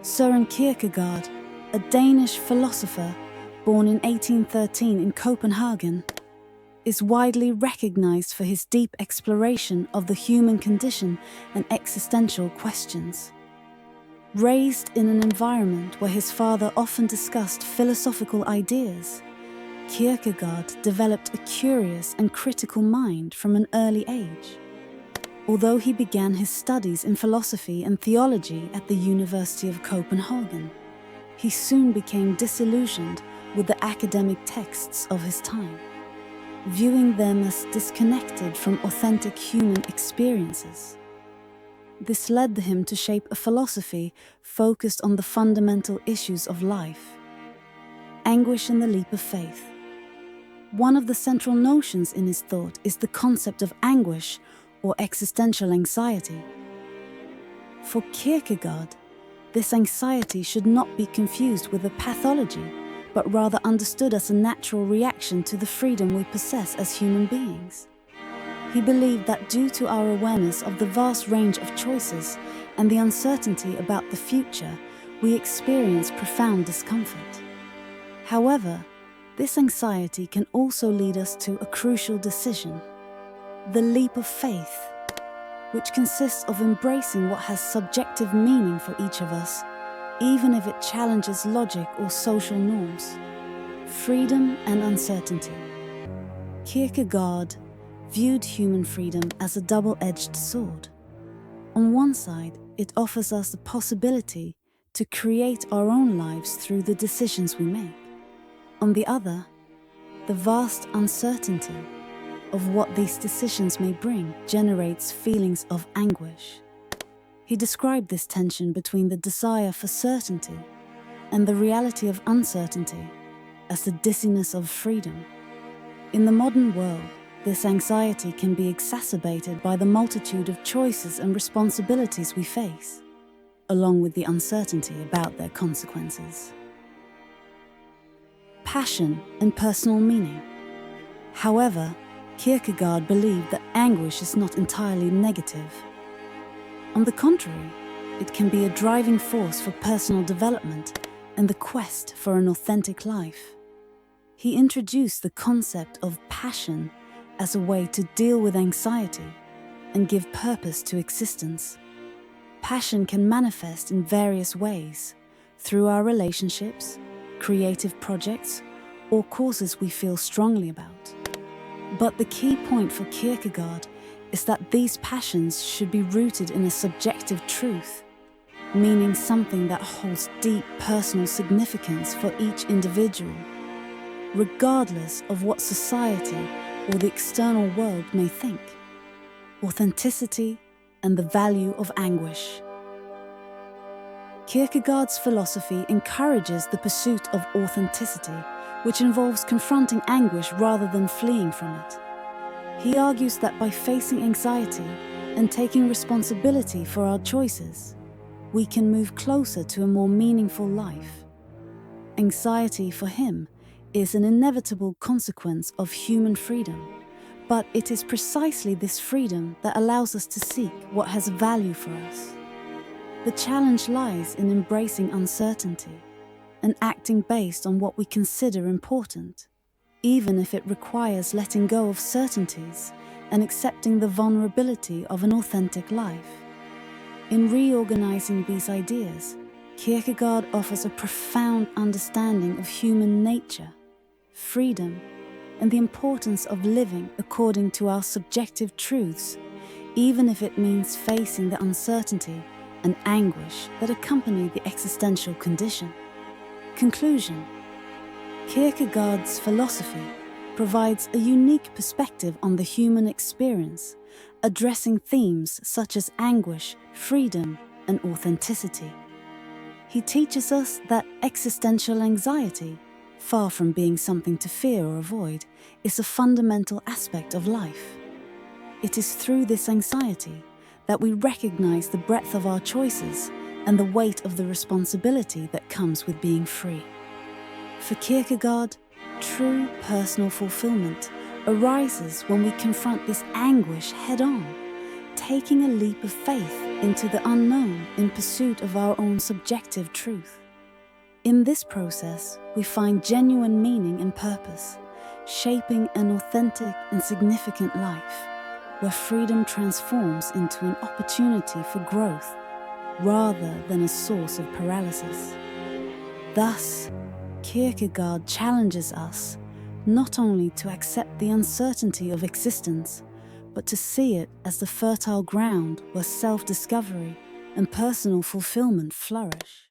Søren Kierkegaard, a Danish philosopher born in 1813 in Copenhagen, is widely recognized for his deep exploration of the human condition and existential questions. Raised in an environment where his father often discussed philosophical ideas, Kierkegaard developed a curious and critical mind from an early age. Although he began his studies in philosophy and theology at the University of Copenhagen, he soon became disillusioned with the academic texts of his time, viewing them as disconnected from authentic human experiences. This led him to shape a philosophy focused on the fundamental issues of life. Anguish in the leap of faith. One of the central notions in his thought is the concept of anguish or existential anxiety. For Kierkegaard, this anxiety should not be confused with a pathology, but rather understood as a natural reaction to the freedom we possess as human beings. He believed that due to our awareness of the vast range of choices and the uncertainty about the future, we experience profound discomfort. However, this anxiety can also lead us to a crucial decision: the leap of faith, which consists of embracing what has subjective meaning for each of us, even if it challenges logic or social norms. Freedom and uncertainty. Kierkegaard viewed human freedom as a double-edged sword. On one side, it offers us the possibility to create our own lives through the decisions we make. On the other, the vast uncertainty of what these decisions may bring generates feelings of anguish. He described this tension between the desire for certainty and the reality of uncertainty as the dizziness of freedom. In the modern world, this anxiety can be exacerbated by the multitude of choices and responsibilities we face, along with the uncertainty about their consequences. Passion and personal meaning. However, Kierkegaard believed that anguish is not entirely negative. On the contrary, it can be a driving force for personal development and the quest for an authentic life. He introduced the concept of passion as a way to deal with anxiety and give purpose to existence. Passion can manifest in various ways, through our relationships, creative projects, or causes we feel strongly about. But the key point for Kierkegaard is that these passions should be rooted in a subjective truth, meaning something that holds deep personal significance for each individual, regardless of what society or the external world may think. Authenticity and the value of anguish. Kierkegaard's philosophy encourages the pursuit of authenticity, which involves confronting anguish rather than fleeing from it. He argues that by facing anxiety and taking responsibility for our choices, we can move closer to a more meaningful life. Anxiety, for him, is an inevitable consequence of human freedom, but it is precisely this freedom that allows us to seek what has value for us. The challenge lies in embracing uncertainty and acting based on what we consider important, even if it requires letting go of certainties and accepting the vulnerability of an authentic life. In reorganizing these ideas, Kierkegaard offers a profound understanding of human nature, freedom, and the importance of living according to our subjective truths, even if it means facing the uncertainty and anguish that accompany the existential condition. Conclusion. Kierkegaard's philosophy provides a unique perspective on the human experience, addressing themes such as anguish, freedom, and authenticity. He teaches us that existential anxiety, far from being something to fear or avoid, is a fundamental aspect of life. It is through this anxiety that we recognize the breadth of our choices and the weight of the responsibility that comes with being free. For Kierkegaard, true personal fulfillment arises when we confront this anguish head-on, taking a leap of faith into the unknown in pursuit of our own subjective truth. In this process, we find genuine meaning and purpose, shaping an authentic and significant life, where freedom transforms into an opportunity for growth rather than a source of paralysis. Thus, Kierkegaard challenges us not only to accept the uncertainty of existence, but to see it as the fertile ground where self-discovery and personal fulfillment flourish.